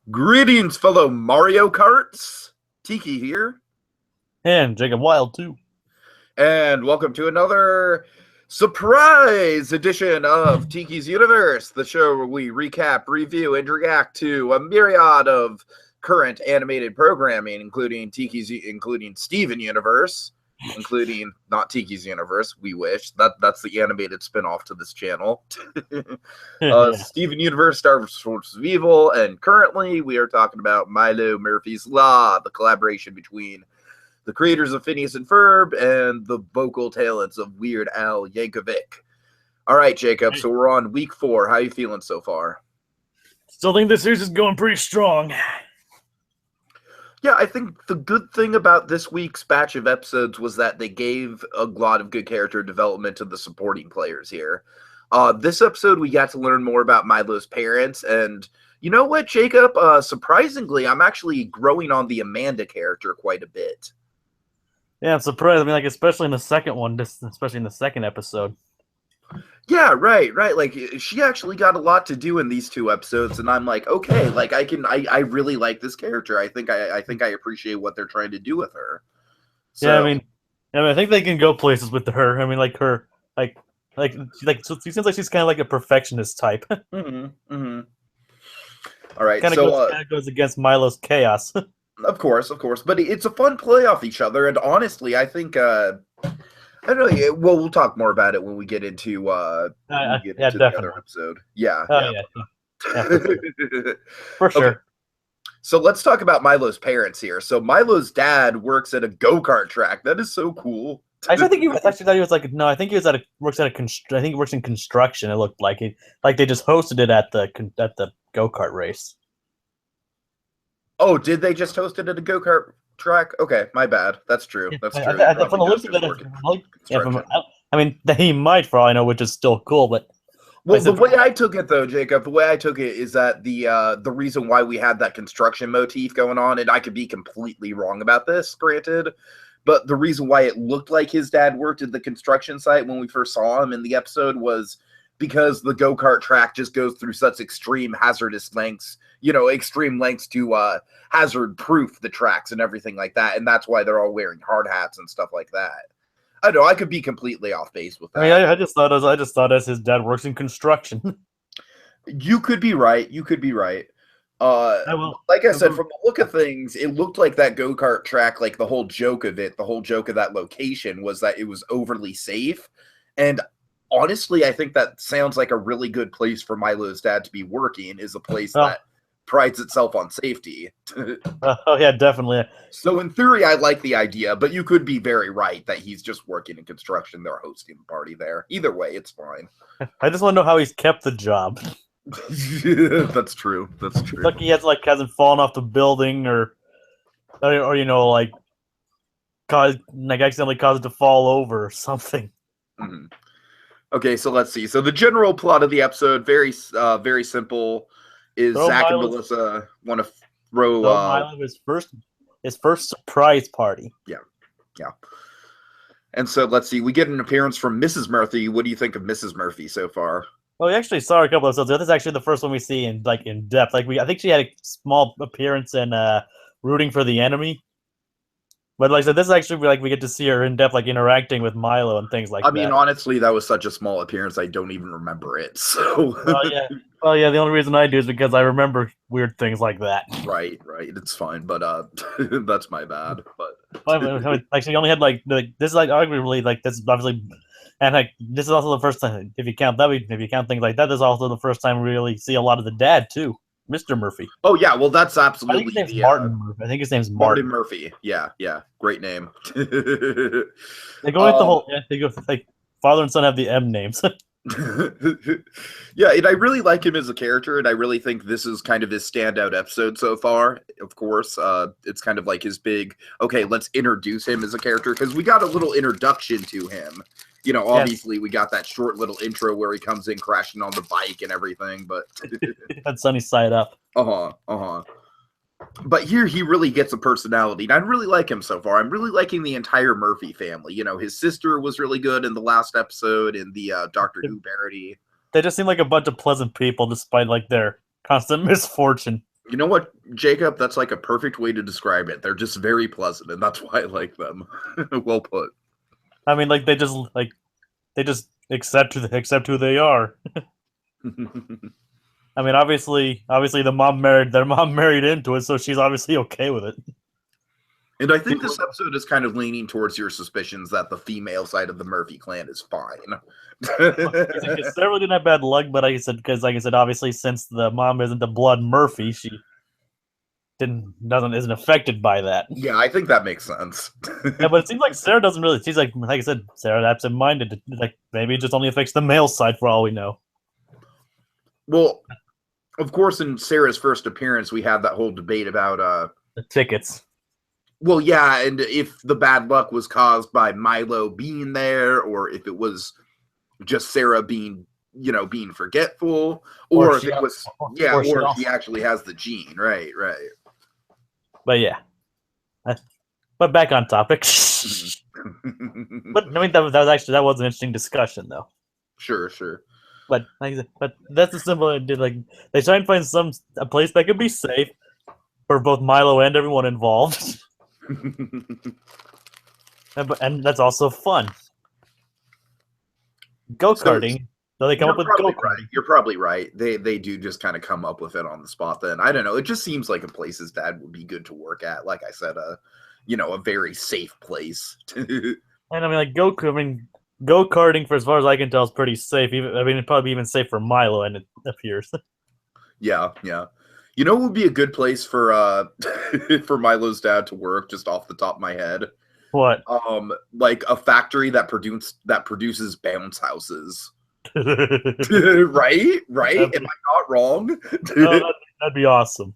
Greetings, fellow Mario Karts. Tiki here, And Jacob Wile, too. and welcome to another surprise edition of Tiki's Universe, the show where we recap, review, and react to a myriad of current animated programming, including Steven Universe, including not Tiki's Universe. We wish that's the animated spinoff to this channel. Yeah. Steven Universe, Star Wars of Evil, and currently we are talking about Milo Murphy's Law, the collaboration between the creators of Phineas and Ferb and the vocal talents of Weird Al Yankovic. All right, Jacob, so we're on week 4. How are you feeling so far? Still think this series is going pretty strong. Yeah, I think the good thing about this week's batch of episodes was that they gave a lot of good character development to the supporting players here. This episode, we got to learn more about Milo's parents, and you know what, Jacob? Surprisingly, I'm actually growing on the Amanda character quite a bit. Yeah, I'm surprised. I mean, like, especially in the second one, especially in the second episode. Yeah, right. Like, she actually got a lot to do in these 2 episodes, and I'm like, okay, like, I really like this character. I think I appreciate what they're trying to do with her. So, Yeah, I think they can go places with her. I mean, like her, so she seems like she's kind of like a perfectionist type. All right, Kind of goes against Milo's chaos. Of course, but it's a fun play off each other, and honestly, I think I don't know. Well, we'll talk more about it when we get into the other episode. Yeah. For sure. Okay. So let's talk about Milo's parents here. So Milo's dad works at a go-kart track. That is so cool. I think he works in construction. It looked like they just hosted it at the go-kart race. Oh, did they just host it at a go-kart track? Okay, my bad. That's true. From the looks of it, I mean, he might, for all I know, which is still cool. But well, the way I took it, though, Jacob, is that the reason why we had that construction motif going on, and I could be completely wrong about this, granted, but the reason why it looked like his dad worked at the construction site when we first saw him in the episode was because the go-kart track just goes through such extreme hazardous lengths, extreme lengths to hazard-proof the tracks and everything like that, and that's why they're all wearing hard hats and stuff like that. I know I could be completely off base with that. I mean, I just thought as his dad works in construction. You could be right. Like I said, from the look of things, it looked like that go-kart track, like the whole joke of that location was that it was overly safe, and honestly, I think that sounds like a really good place for Milo's dad to be working, is a place that prides itself on safety. Yeah, definitely. So in theory, I like the idea, but you could be very right that he's just working in construction. They're hosting the party there. Either way, it's fine. I just want to know how he's kept the job. That's true. Like he hasn't fallen off the building or accidentally caused it to fall over or something. Mm-hmm. Okay, so let's see. So the general plot of the episode, very simple, is Zach and Melissa want to throw Milo his first surprise party. Yeah. And so let's see. We get an appearance from Mrs. Murphy. What do you think of Mrs. Murphy so far? Well, we actually saw her a couple episodes. This is actually the first one we see in depth. I think she had a small appearance in Rooting for the Enemy. But like I said, this is actually we get to see her in depth, interacting with Milo and things like that. I mean, honestly, that was such a small appearance, I don't even remember it. So. Well, yeah. The only reason I do is because I remember weird things like that. Right. It's fine, but that's my bad. But she only had this is arguably this is obviously, and this is also the first time if you count things like that. This is also the first time we really see a lot of the dad too. Mr. Murphy. Oh yeah, well that's absolutely. I think his name's Martin Murphy. I think his name's Martin Murphy. Yeah, great name. They go with the whole. Yeah, they go father and son have the M names. Yeah, and I really like him as a character, and I really think this is kind of his standout episode so far. Of course, it's kind of like his big. Okay, let's introduce him as a character because we got a little introduction to him. Obviously we got that short little intro where he comes in crashing on the bike and everything, but that's sunny side up. But here he really gets a personality, and I really like him so far. I'm really liking the entire Murphy family. His sister was really good in the last episode in the Doctor Who parody. They just seem like a bunch of pleasant people despite their constant misfortune. You know what, Jacob? That's like a perfect way to describe it. They're just very pleasant, and that's why I like them. Well put. I mean, like they just accept who they are. I mean, obviously, their mom married into it, so she's obviously okay with it. And I think this episode is kind of leaning towards your suspicions that the female side of the Murphy clan is fine. Sarah didn't have bad luck, but like I said, obviously, since the mom isn't a blood Murphy, she isn't affected by that. Yeah, I think that makes sense. Yeah, but it seems like Sarah doesn't really. She's like I said, Sarah's absent-minded. Like maybe it just only affects the male side for all we know. Well, of course, in Sarah's first appearance, we had that whole debate about the tickets. Well, yeah, and if the bad luck was caused by Milo being there, or if it was just Sarah being forgetful, or if it was, or if she actually has the gene, right. But yeah, but back on topic. But I mean, that was an interesting discussion, though. Sure. But that's the simple idea. Like they try and find a place that could be safe for both Milo and everyone involved. And that's also fun. Go-karting. So they come up with go-karting. Right. You're probably right. They do just kind of come up with it on the spot then. I don't know. It just seems like a place his dad would be good to work at. Like I said, a very safe place. And I mean, like go-karting, for as far as I can tell, is pretty safe. It'd probably be even safe for Milo, and it appears. Yeah. You know what would be a good place for for Milo's dad to work, just off the top of my head? What? Like a factory that produces bounce houses. Right? Am I not wrong? No, that'd be awesome.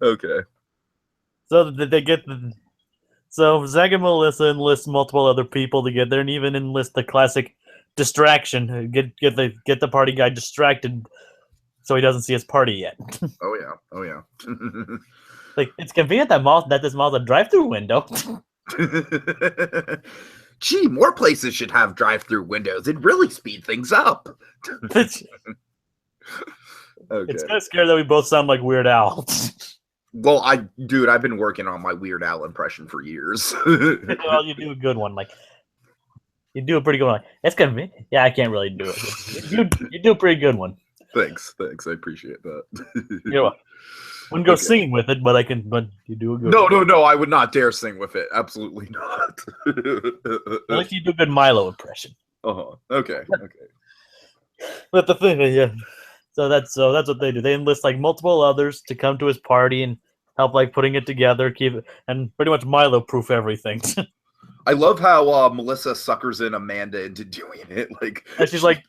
Okay. So So Zach and Melissa enlist multiple other people to get there, and even enlist the classic distraction. Get the party guy distracted so he doesn't see his party yet. Oh yeah. Like it's convenient that this mall's a drive-through window. Gee, more places should have drive-through windows. It'd really speed things up. Okay. It's kind of scary that we both sound like Weird Al. Well, I've been working on my Weird Al impression for years. Well, you do a good one. Like you do a pretty good one. It's convenient. Yeah, I can't really do it. You do a pretty good one. Thanks. I appreciate that. You know, wouldn't go singing with it, but you do a good one. No, I would not dare sing with it. Absolutely not. At least you do a good Milo impression. Okay. But the thing is, yeah. So that's what they do. They enlist like multiple others to come to his party and help like putting it together, and pretty much Milo-proof everything. I love how Melissa suckers in Amanda into doing it. Like and she's like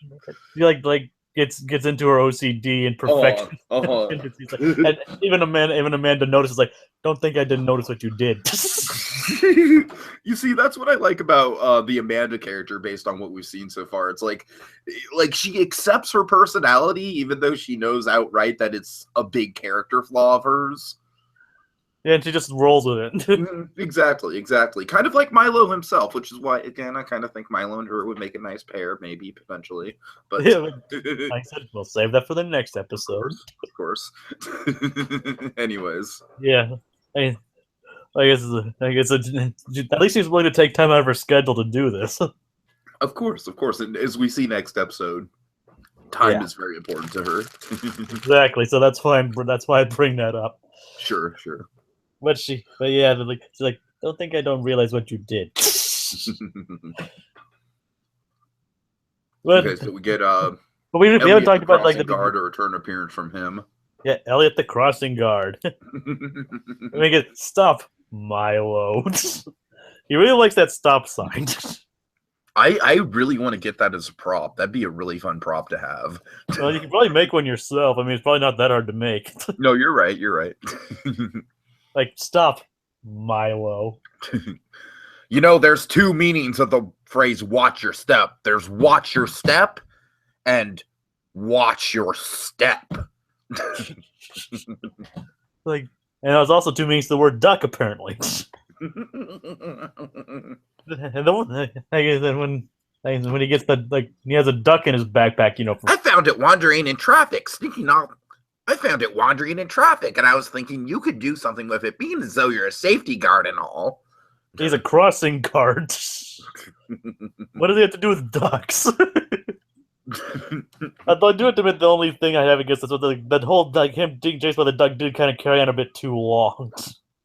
gets into her OCD and perfection. And even Amanda notices, like, don't think I didn't notice what you did. You see, that's what I like about the Amanda character based on what we've seen so far. It's like she accepts her personality even though she knows outright that it's a big character flaw of hers. Yeah, and she just rolls with it. Exactly. Kind of like Milo himself, which is why, again, I kind of think Milo and her would make a nice pair, maybe, potentially. But yeah, like I said, we'll save that for the next episode. Of course. Anyways. Yeah. I guess at least she's willing to take time out of her schedule to do this. Of course. And as we see next episode, time is very important to her. Exactly. So that's why I bring that up. Sure. But she's like, don't think I don't realize what you did. Okay, so we get but we haven't talked about like the guard or return appearance from him. Yeah, Elliot the crossing guard. Make it stop, Milo. He really likes that stop sign. I really want to get that as a prop. That'd be a really fun prop to have. Well, you can probably make one yourself. I mean, it's probably not that hard to make. No, you're right. Like, stop, Milo. There's two meanings of the phrase watch your step. There's watch your step and watch your step. Like, and there's also two meanings to the word duck, apparently. And then when And when he gets he has a duck in his backpack, I found it wandering in traffic, sneaking off. I found it wandering in traffic, and I was thinking you could do something with it, being as though you're a safety guard and all. He's a crossing guard. What does he have to do with ducks? I do admit the only thing I have against this was that whole him being chased by the duck did kind of carry on a bit too long.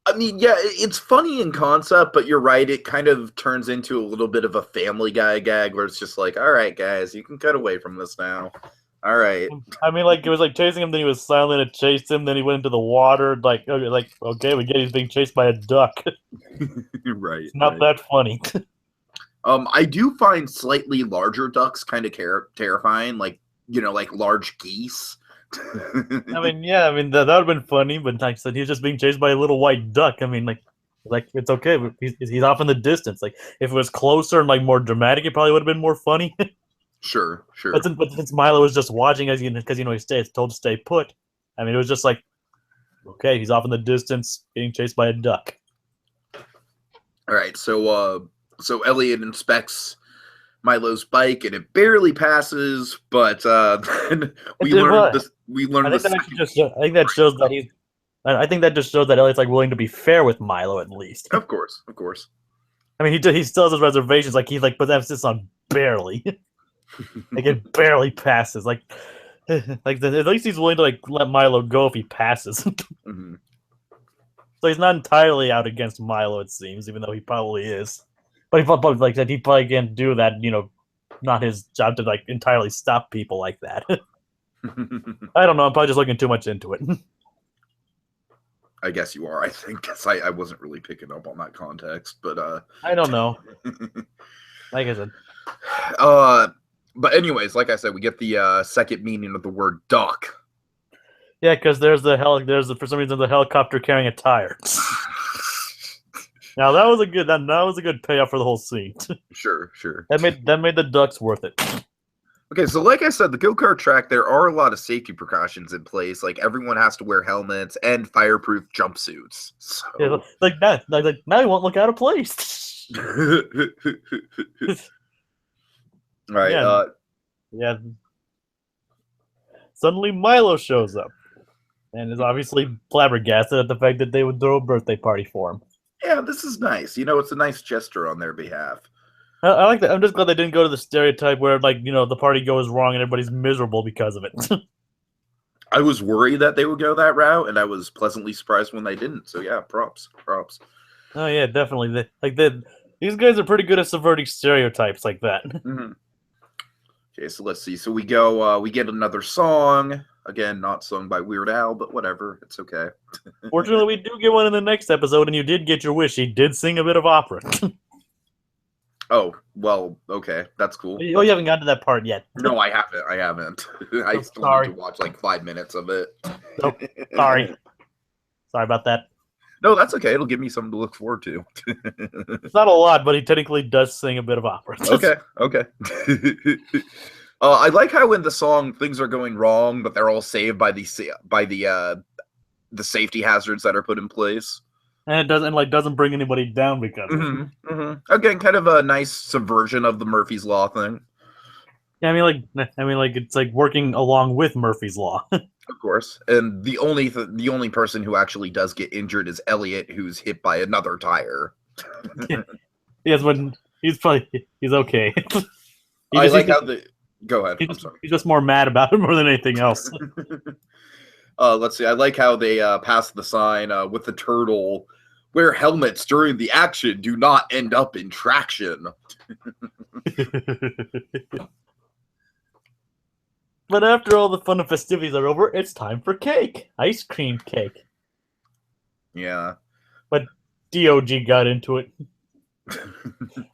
I mean, yeah, it's funny in concept, but you're right. It kind of turns into a little bit of a Family Guy gag where it's just like, all right, guys, you can cut away from this now. All right. I mean, it was chasing him, then he was silent, it chased him, then he went into the water. Okay, we get he's being chased by a duck. Right. It's not that funny. I do find slightly larger ducks kind of terrifying, like large geese. I mean, that would have been funny, but like I said, he's just being chased by a little white duck. I mean, it's okay. He's off in the distance. Like, if it was closer and more dramatic, it probably would have been more funny. Sure. But since Milo was just watching, because he's told to stay put. I mean, it was just like, okay, he's off in the distance, being chased by a duck. All right, so Elliot inspects Milo's bike, and it barely passes, but then we learn this. I think that shows that he's. I think that just shows that Elliot's willing to be fair with Milo at least. Of course. I mean, he still has his reservations. He puts emphasis on barely. It barely passes. At least he's willing to let Milo go if he passes. Mm-hmm. So he's not entirely out against Milo, it seems, even though he probably is. But he probably can't do that. Not his job to entirely stop people like that. I don't know. I'm probably just looking too much into it. I guess you are. I think because I wasn't really picking up on that context, but I don't know. Like I said. But anyways, like I said, we get the second meaning of the word duck. Yeah, because for some reason the helicopter carrying a tire. Now that was a good payoff for the whole scene. Sure. That made the ducks worth it. Okay, so like I said, the go-kart track, there are a lot of safety precautions in place. Like everyone has to wear helmets and fireproof jumpsuits. So. Yeah, now he won't look out of place. All right. Yeah. Suddenly Milo shows up and is obviously flabbergasted at the fact that they would throw a birthday party for him. Yeah, this is nice. It's a nice gesture on their behalf. I like that. I'm just glad they didn't go to the stereotype where, the party goes wrong and everybody's miserable because of it. I was worried that they would go that route, and I was pleasantly surprised when they didn't. So yeah, props. Oh yeah, definitely. These guys are pretty good at subverting stereotypes like that. Mm-hmm. Okay, so let's see. So we go. We get another song. Again, not sung by Weird Al, but whatever. It's okay. Fortunately, we do get one in the next episode, and you did get your wish. He did sing a bit of opera. Oh, well, okay. That's cool. Oh, you haven't gotten to that part yet. No, I haven't. I still need to watch 5 minutes of it. Oh, sorry. Sorry about that. No, that's okay. It'll give me something to look forward to. It's not a lot, but he technically does sing a bit of opera. Okay. I like how in the song things are going wrong, but they're all saved by the safety hazards that are put in place. And it doesn't bring anybody down because of it. Mm-hmm. Again, kind of a nice subversion of the Murphy's Law thing. Yeah, it's working along with Murphy's Law. Of course, and the only person who actually does get injured is Elliot, who's hit by another tire. Yes, but he's okay. I like how the. Go ahead. He's just more mad about it more than anything else. Let's see. I like how they passed the sign with the turtle. Wear helmets during the action. Do not end up in traction. But after all the fun and festivities are over, it's time for cake. Ice cream cake. Yeah. But DOG got into it.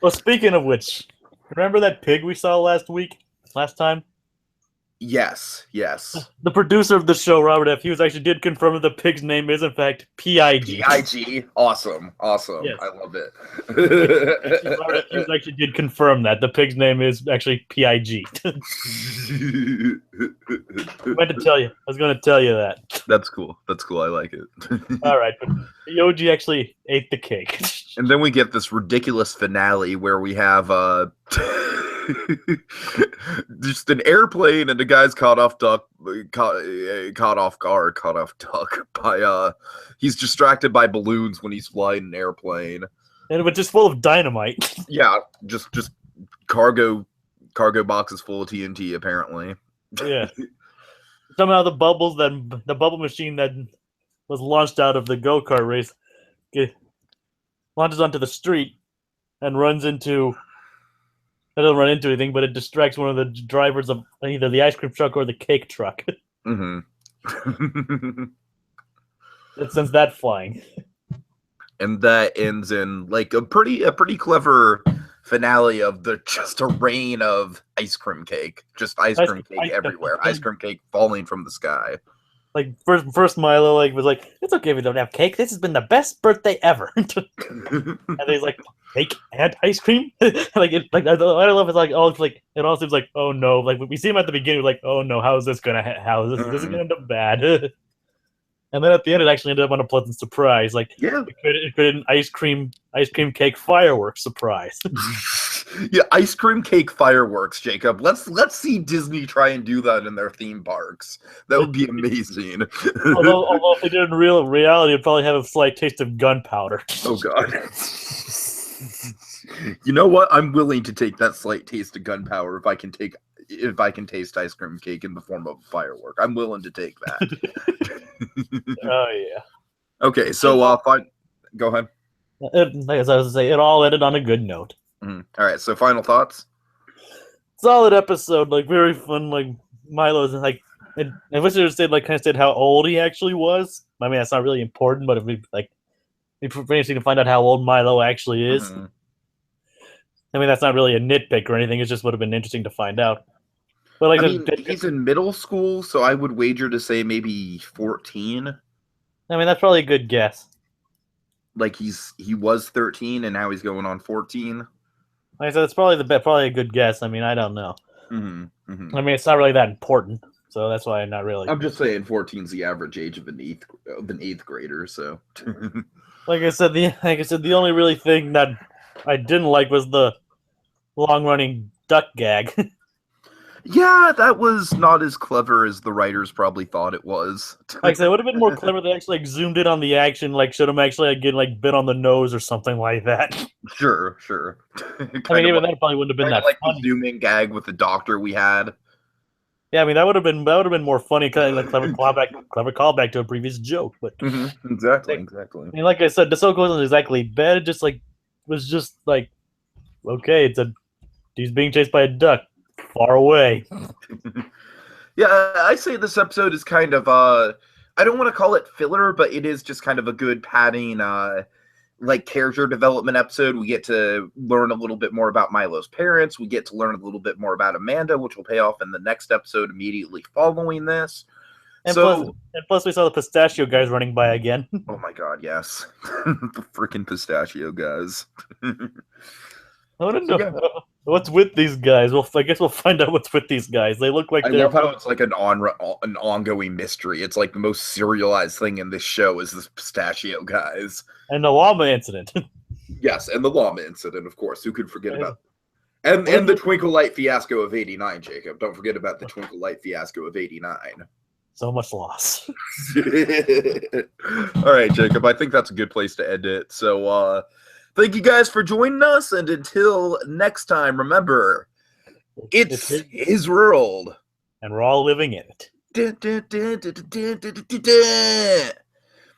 Well, speaking of which, remember that pig we saw last time? Yes. The producer of the show, Robert F. Hughes, actually did confirm that the pig's name is, in fact, P.I.G. P.I.G. Awesome. Yes. I love it. Robert F. Hughes actually did confirm that. The pig's name is actually P.I.G. I was going to tell you that. That's cool. I like it. All right. But the OG actually ate the cake. And then we get this ridiculous finale where we have... Just an airplane, and the guy's caught off duck by he's distracted by balloons when he's flying an airplane. And it was just full of dynamite. Yeah, just cargo boxes full of TNT apparently. Yeah. Somehow the bubble machine that was launched out of the go-kart race launches onto the street and runs into. It doesn't run into anything, but it distracts one of the drivers of either the ice cream truck or the cake truck. Mm-hmm. It sends that flying. And that ends in like a pretty clever finale of just a rain of ice cream cake. Just ice cream cake everywhere. Ice cream cake falling from the sky. Like first Milo was like, "It's okay if we don't have cake. This has been the best birthday ever." And he's like, "Cake and ice cream." I don't know if it's like, oh, it's like it all seems like, oh no, like we see him at the beginning, like, oh no, how is this gonna this is gonna end up bad? And then at the end, it actually ended up on a pleasant surprise. Like, yeah, it created an ice cream cake fireworks surprise. Yeah, ice cream cake fireworks, Jacob. Let's see Disney try and do that in their theme parks. That would be amazing. although if they did it in reality, it'd probably have a slight taste of gunpowder. Oh God. You know what? I'm willing to take that slight taste of gunpowder if I can taste ice cream cake in the form of a firework. I'm willing to take that. Oh yeah. Okay, so fine. Go ahead. Like I was going to say, it all ended on a good note. Mm-hmm. All right, so final thoughts. Solid episode, like very fun. Like Milo's like, I wish it said kind of said how old he actually was. I mean, that's not really important, but if we it'd be interesting to find out how old Milo actually is. Mm-hmm. I mean, that's not really a nitpick or anything. It just would have been interesting to find out. But like, he's in middle school, so I would wager to say maybe 14. I mean, that's probably a good guess. Like he was 13 and now he's going on 14. Like I said, it's probably a good guess. I mean, I don't know. Mm-hmm. Mm-hmm. I mean, it's not really that important, so that's why I'm not really. I'm just saying 14 is the average age of an eighth grader. So, like I said, the only really thing that I didn't like was the long-running duck gag. Yeah, that was not as clever as the writers probably thought it was. Like I said, it would have been more clever if they actually zoomed in on the action, showed him actually getting bit on the nose or something like that. Sure. I mean, even that probably wouldn't have been that funny. The zoom-in gag with the doctor we had. Yeah, I mean that would have been more funny, kind of clever callback to a previous joke. But exactly. I mean, like I said, the joke wasn't exactly bad. It just was just okay, he's being chased by a duck. Far away. Yeah, I say this episode is kind of I don't want to call it filler, but it is just kind of a good padding character development episode. We get to learn a little bit more about Milo's parents. We get to learn a little bit more about Amanda, which will pay off in the next episode immediately following this. And plus we saw the pistachio guys running by again. Oh my God, yes. The freaking pistachio guys. I want to know what's with these guys. Well, I guess we'll find out what's with these guys. They look like I love how it's like an ongoing mystery. It's like the most serialized thing in this show is this pistachio guys. And the llama incident. Yes, and the llama incident, of course. Who could forget about and the Twinkle Light fiasco of '89, Jacob. Don't forget about the Twinkle Light fiasco of '89. So much loss. All right, Jacob. I think that's a good place to end it. So thank you guys for joining us, and until next time, remember, it's his world. And we're all living in it.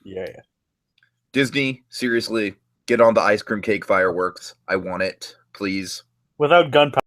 Yeah. Disney, seriously, get on the ice cream cake fireworks. I want it, please. Without gunpowder.